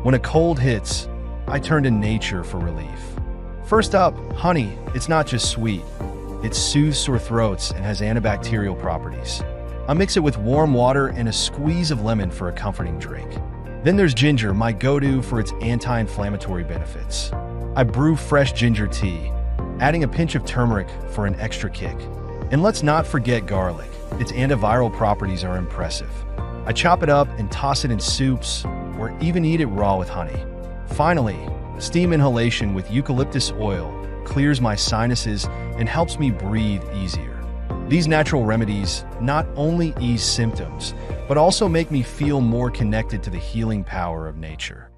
When a cold hits, I turn to nature for relief. First up, honey. It's not just sweet. It soothes sore throats and has antibacterial properties. I mix it with warm water and a squeeze of lemon for a comforting drink. Then there's ginger, my go-to for its anti-inflammatory benefits. I brew fresh ginger tea, adding a pinch of turmeric for an extra kick. And let's not forget garlic. Its antiviral properties are impressive. I chop it up and toss it in soups, or even eat it raw with honey. Finally, steam inhalation with eucalyptus oil clears my sinuses and helps me breathe easier. These natural remedies not only ease symptoms, but also make me feel more connected to the healing power of nature.